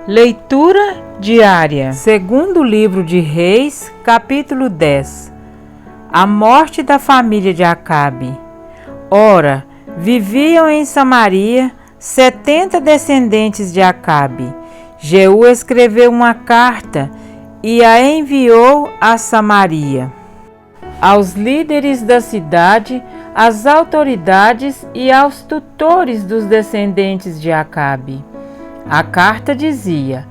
Leitura diária. Segundo livro de Reis, capítulo 10. A morte da família de Acabe. Ora, viviam em Samaria 70 descendentes de Acabe. Jeú escreveu uma carta e a enviou a Samaria, aos líderes da cidade, às autoridades e aos tutores dos descendentes de Acabe. A carta dizia: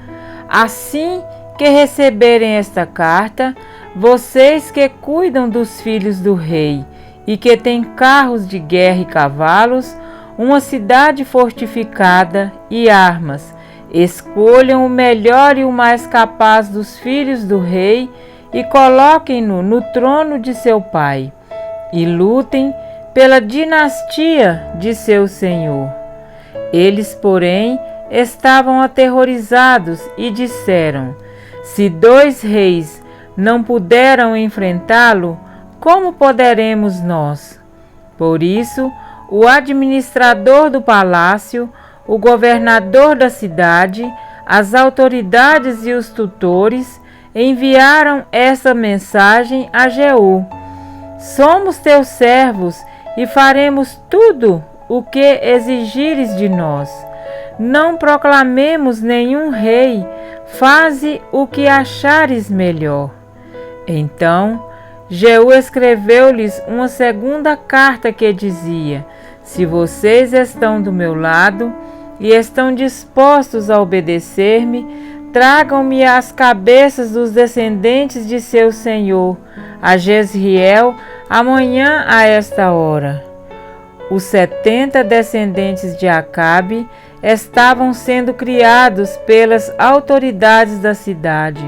assim que receberem esta carta, vocês que cuidam dos filhos do rei e que têm carros de guerra e cavalos, uma cidade fortificada e armas, escolham o melhor e o mais capaz dos filhos do rei e coloquem-no no trono de seu pai, e lutem pela dinastia de seu senhor. Eles, porém, estavam aterrorizados e disseram: se 2 reis não puderam enfrentá-lo, como poderemos nós? Por isso, o administrador do palácio, o governador da cidade, as autoridades e os tutores enviaram essa mensagem a Jeú: somos teus servos e faremos tudo o que exigires de nós. Não proclamemos nenhum rei, faze o que achares melhor. Então, Jeú escreveu-lhes uma segunda carta que dizia: se vocês estão do meu lado e estão dispostos a obedecer-me, tragam-me as cabeças dos descendentes de seu senhor, a Jezreel, amanhã a esta hora. Os 70 descendentes de Acabe estavam sendo criados pelas autoridades da cidade.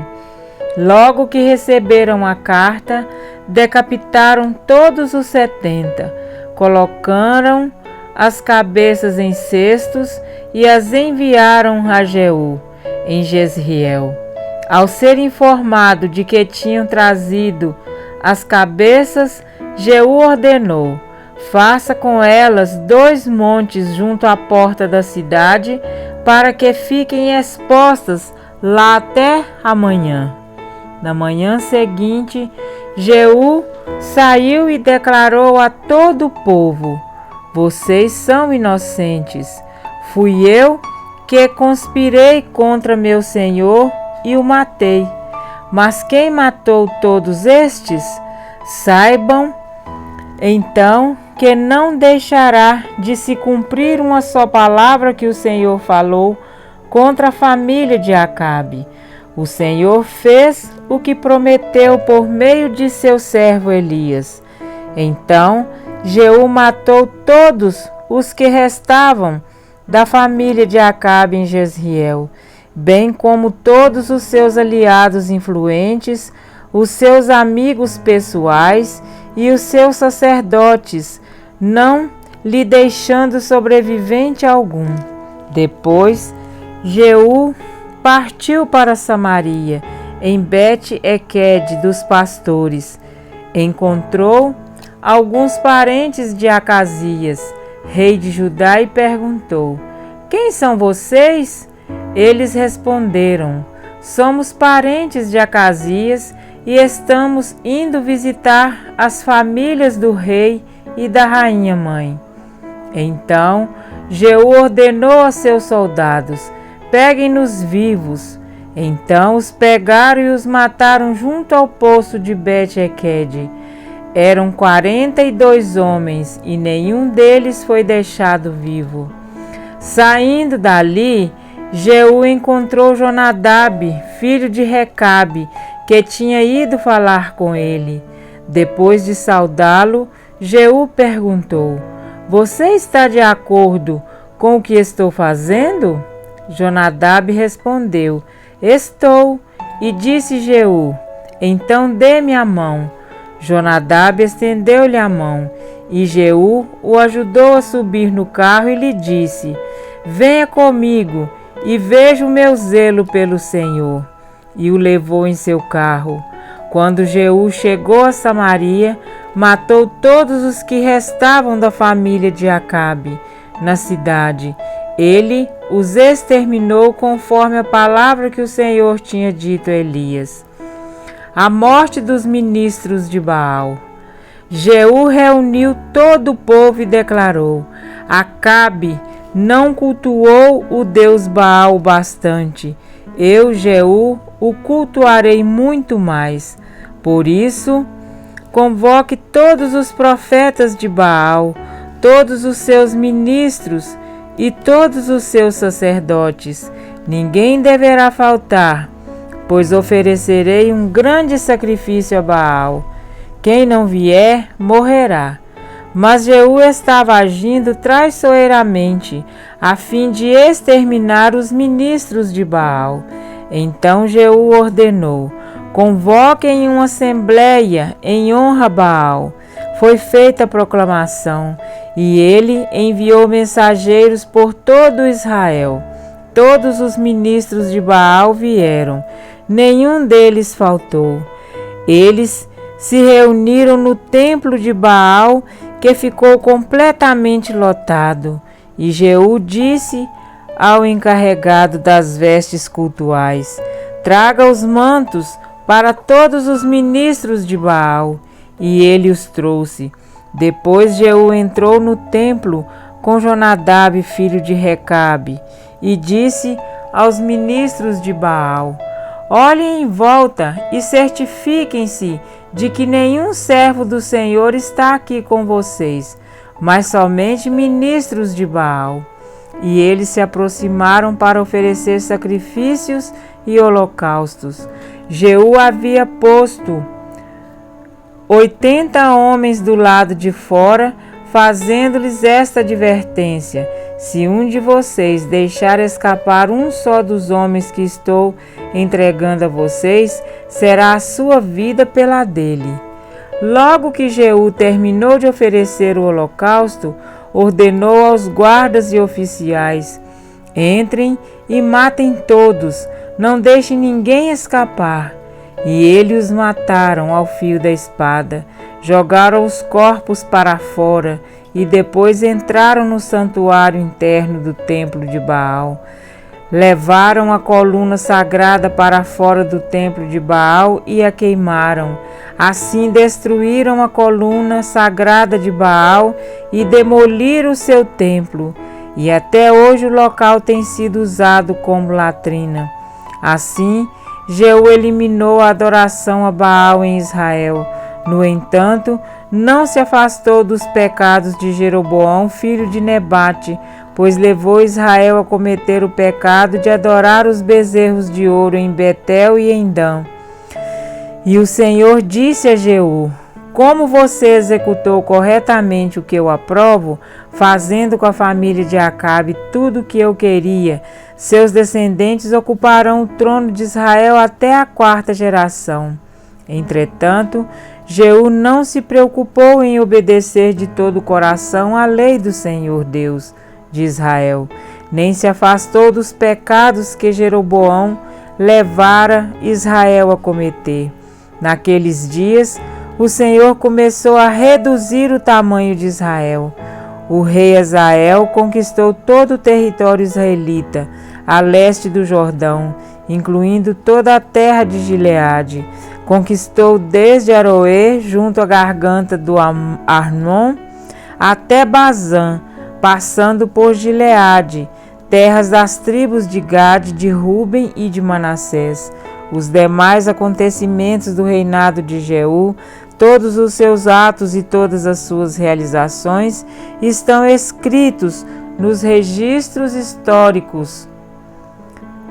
Logo que receberam a carta, decapitaram todos os 70, colocaram as cabeças em cestos e as enviaram a Jeú, em Jezreel. Ao ser informado de que tinham trazido as cabeças, Jeú ordenou: faça com elas 2 montes junto à porta da cidade, para que fiquem expostas lá até amanhã. Na manhã seguinte, Jeú saiu e declarou a todo o povo: vocês são inocentes. Fui eu que conspirei contra meu senhor e o matei. Mas quem matou todos estes? Saibam então que não deixará de se cumprir uma só palavra que o Senhor falou contra a família de Acabe. O Senhor fez o que prometeu por meio de seu servo Elias. Então Jeú matou todos os que restavam da família de Acabe em Jezreel, bem como todos os seus aliados influentes, os seus amigos pessoais e os seus sacerdotes, não lhe deixando sobrevivente algum. Depois, Jeú partiu para Samaria, em Bet-Equed dos pastores. Encontrou alguns parentes de Acasias, rei de Judá, e perguntou: quem são vocês? Eles responderam: somos parentes de Acasias e estamos indo visitar as famílias do rei e da rainha mãe. Então Jeú ordenou a seus soldados: peguem-nos vivos. Então os pegaram e os mataram junto ao poço de Bet-Equed. Eram 42 homens e nenhum deles foi deixado vivo. Saindo dali, Jeú encontrou Jonadab, filho de Recabe, que tinha ido falar com ele. Depois de saudá-lo, Jeú perguntou: você está de acordo com o que estou fazendo? Jonadab respondeu: estou. E disse Jeú: então dê-me a mão. Jonadab estendeu-lhe a mão, e Jeú o ajudou a subir no carro e lhe disse: venha comigo e veja o meu zelo pelo Senhor. E o levou em seu carro. Quando Jeú chegou a Samaria, matou todos os que restavam da família de Acabe na cidade, ele os exterminou conforme a palavra que o Senhor tinha dito a Elias. A morte dos ministros de Baal. Jeú reuniu todo o povo e declarou: Acabe não cultuou o Deus Baal bastante. Eu, Jeú, o cultuarei muito mais. Por isso, convoque todos os profetas de Baal, todos os seus ministros e todos os seus sacerdotes. Ninguém deverá faltar, pois oferecerei um grande sacrifício a Baal. Quem não vier, morrerá. Mas Jeú estava agindo traiçoeiramente, a fim de exterminar os ministros de Baal. Então Jeú ordenou: convoquem uma assembleia em honra a Baal. Foi feita a proclamação, e ele enviou mensageiros por todo Israel. Todos os ministros de Baal vieram, nenhum deles faltou. Eles se reuniram no templo de Baal, que ficou completamente lotado. E Jeú disse ao encarregado das vestes cultuais: traga os mantos para todos os ministros de Baal. E ele os trouxe. Depois Jeú entrou no templo com Jonadab, filho de Recabe, e disse aos ministros de Baal: olhem em volta e certifiquem-se de que nenhum servo do Senhor está aqui com vocês, mas somente ministros de Baal. E eles se aproximaram para oferecer sacrifícios e holocaustos. Jeú havia posto 80 homens do lado de fora, fazendo-lhes esta advertência: se um de vocês deixar escapar um só dos homens que estou entregando a vocês, será a sua vida pela dele. Logo que Jeú terminou de oferecer o holocausto, ordenou aos guardas e oficiais: entrem e matem todos, não deixem ninguém escapar. E eles os mataram ao fio da espada, jogaram os corpos para fora e depois entraram no santuário interno do templo de Baal. Levaram a coluna sagrada para fora do templo de Baal e a queimaram. Assim destruíram a coluna sagrada de Baal e demoliram o seu templo. E até hoje o local tem sido usado como latrina. Assim, Jeú eliminou a adoração a Baal em Israel. No entanto, não se afastou dos pecados de Jeroboão, filho de Nebate, pois levou Israel a cometer o pecado de adorar os bezerros de ouro em Betel e em Dan. E o Senhor disse a Jeú: como você executou corretamente o que eu aprovo, fazendo com a família de Acabe tudo o que eu queria, seus descendentes ocuparão o trono de Israel até a 4ª geração. Entretanto, Jeú não se preocupou em obedecer de todo o coração à lei do Senhor Deus de Israel, nem se afastou dos pecados que Jeroboão levara Israel a cometer. Naqueles dias, o Senhor começou a reduzir o tamanho de Israel. O rei Hazael conquistou todo o território israelita, a leste do Jordão, incluindo toda a terra de Gileade. Conquistou desde Aroer, junto à garganta do Arnon, até Bazã, passando por Gileade, terras das tribos de Gade, de Ruben e de Manassés. Os demais acontecimentos do reinado de Jeú, todos os seus atos e todas as suas realizações estão escritos nos registros históricos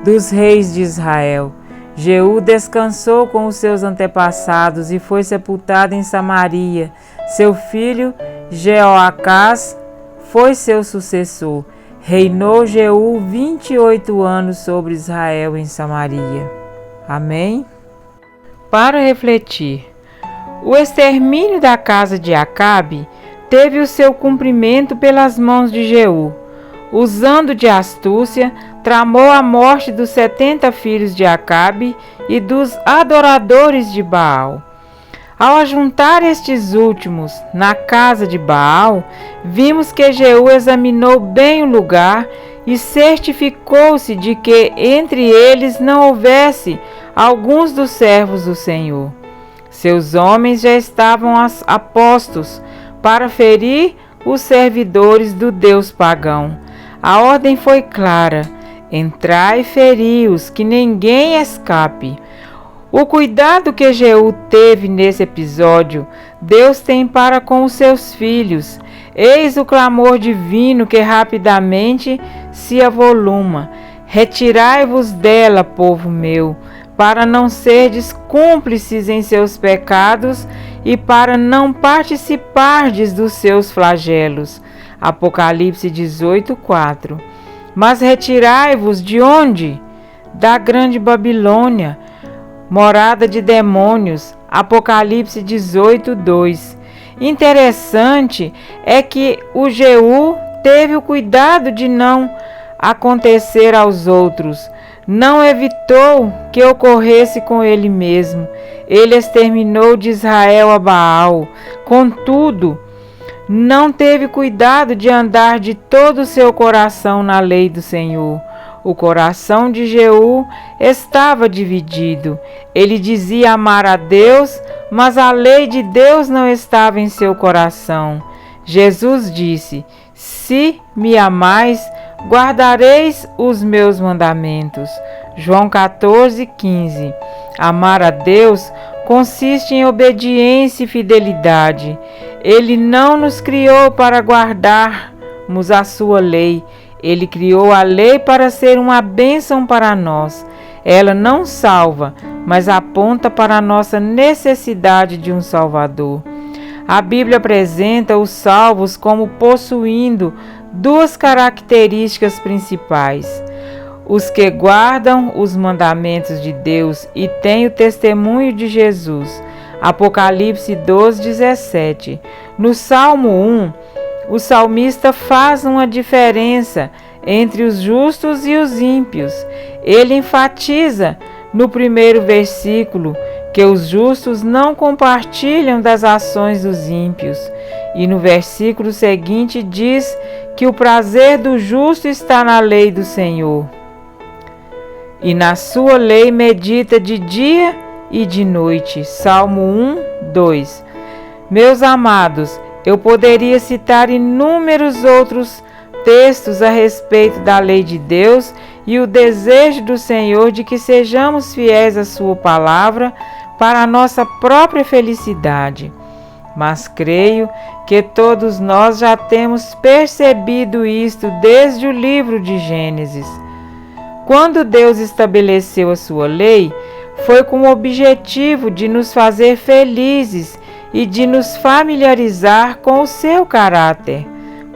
dos reis de Israel. Jeú descansou com os seus antepassados e foi sepultado em Samaria. Seu filho Jeoacás foi seu sucessor. Reinou Jeú 28 anos sobre Israel em Samaria. Amém? Para refletir, o extermínio da casa de Acabe teve o seu cumprimento pelas mãos de Jeú. Usando de astúcia, tramou a morte dos 70 filhos de Acabe e dos adoradores de Baal. Ao ajuntar estes últimos na casa de Baal, vimos que Jeú examinou bem o lugar e certificou-se de que entre eles não houvesse alguns dos servos do Senhor. Seus homens já estavam apostos para ferir os servidores do Deus pagão. A ordem foi clara: entrai e feri-os, que ninguém escape. O cuidado que Jeú teve nesse episódio, Deus tem para com os seus filhos. Eis o clamor divino que rapidamente se avoluma. Retirai-vos dela, povo meu, para não serdes cúmplices em seus pecados e para não participardes dos seus flagelos. Apocalipse 18:4. Mas retirai-vos de onde? Da grande Babilônia, morada de demônios. Apocalipse 18:2. Interessante é que o Jeú teve o cuidado de não acontecer aos outros. Não evitou que ocorresse com ele mesmo. Ele exterminou de Israel a Baal. Contudo, não teve cuidado de andar de todo o seu coração na lei do Senhor. O coração de Jeú estava dividido. Ele dizia amar a Deus, mas a lei de Deus não estava em seu coração. Jesus disse: se me amais, guardareis os meus mandamentos. João 14:15. Amar a Deus consiste em obediência e fidelidade. Ele não nos criou para guardarmos a sua lei. Ele criou a lei para ser uma bênção para nós. Ela não salva, mas aponta para a nossa necessidade de um Salvador. A Bíblia apresenta os salvos como possuindo duas características principais: os que guardam os mandamentos de Deus e têm o testemunho de Jesus. Apocalipse 12:17. No Salmo 1, o salmista faz uma diferença entre os justos e os ímpios. Ele enfatiza no primeiro versículo que os justos não compartilham das ações dos ímpios, e no versículo seguinte diz que o prazer do justo está na lei do Senhor, e na sua lei medita de dia e de noite. Salmo 1:2. Meus amados, eu poderia citar inúmeros outros textos a respeito da lei de Deus e o desejo do Senhor de que sejamos fiéis à sua palavra para a nossa própria felicidade. Mas creio que todos nós já temos percebido isto desde o livro de Gênesis. Quando Deus estabeleceu a sua lei, foi com o objetivo de nos fazer felizes e de nos familiarizar com o seu caráter.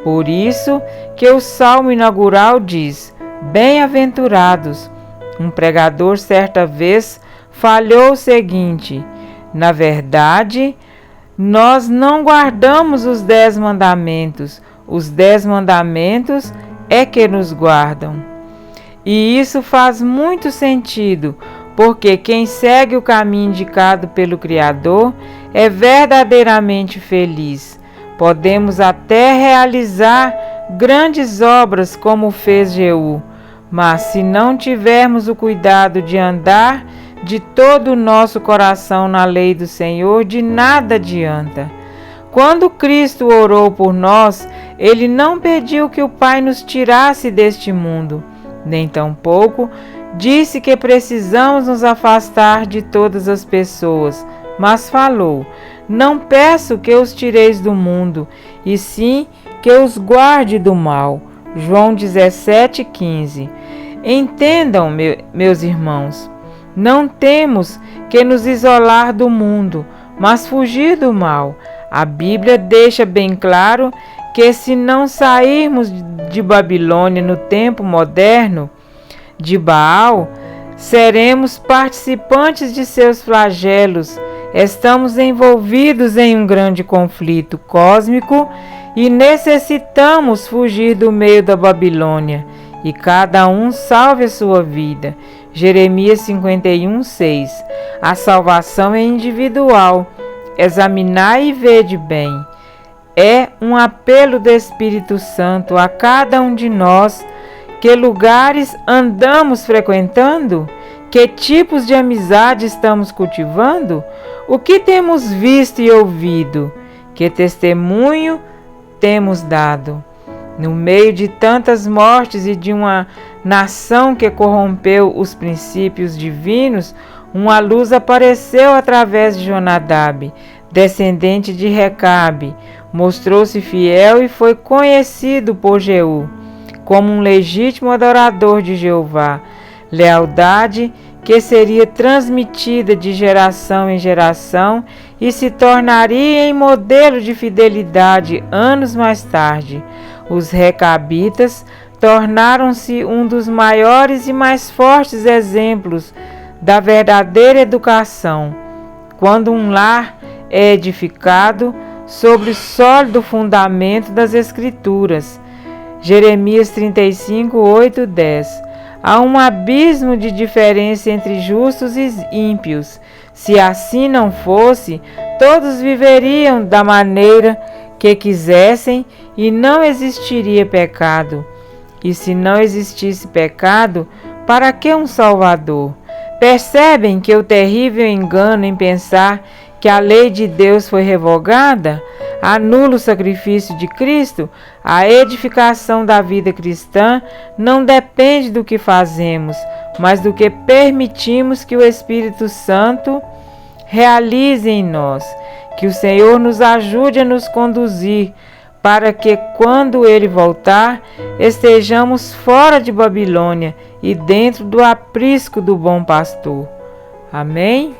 Por isso que o salmo inaugural diz: bem-aventurados. Um pregador certa vez falhou o seguinte: na verdade, nós não guardamos os 10 mandamentos, os 10 mandamentos é que nos guardam. E isso faz muito sentido, porque quem segue o caminho indicado pelo Criador é verdadeiramente feliz. Podemos até realizar grandes obras como fez Jeú, mas se não tivermos o cuidado de andar de todo o nosso coração na lei do Senhor, de nada adianta. Quando Cristo orou por nós, Ele não pediu que o Pai nos tirasse deste mundo, nem tampouco disse que precisamos nos afastar de todas as pessoas, mas falou: não peço que os tireis do mundo, e sim que os guarde do mal. João 17:15. Entendam, meus irmãos, não temos que nos isolar do mundo, mas fugir do mal. A Bíblia deixa bem claro que se não sairmos de Babilônia no tempo moderno, de Baal, seremos participantes de seus flagelos. Estamos envolvidos em um grande conflito cósmico e necessitamos fugir do meio da Babilônia, e cada um salve a sua vida. Jeremias 51:6. A salvação é individual. Examinai e vede bem. É um apelo do Espírito Santo a cada um de nós Que lugares andamos frequentando? Que tipos de amizade estamos cultivando? O que temos visto e ouvido? Que testemunho temos dado? No meio de tantas mortes e de uma nação que corrompeu os princípios divinos, uma luz apareceu através de Jonadab, descendente de Recabe. Mostrou-se fiel e foi conhecido por Jeú como um legítimo adorador de Jeová. Lealdade que seria transmitida de geração em geração e se tornaria em modelo de fidelidade anos mais tarde. Os recabitas tornaram-se um dos maiores e mais fortes exemplos da verdadeira educação. Quando um lar é edificado sobre o sólido fundamento das Escrituras. Jeremias 35, 8, 10. Há um abismo de diferença entre justos e ímpios. Se assim não fosse, todos viveriam da maneira que quisessem e não existiria pecado. E se não existisse pecado, para que um Salvador? Percebem que o terrível engano em pensar que a lei de Deus foi revogada anula o sacrifício de Cristo? A edificação da vida cristã não depende do que fazemos, mas do que permitimos que o Espírito Santo realize em nós. Que o Senhor nos ajude a nos conduzir para que, quando Ele voltar, estejamos fora de Babilônia e dentro do aprisco do bom pastor. Amém?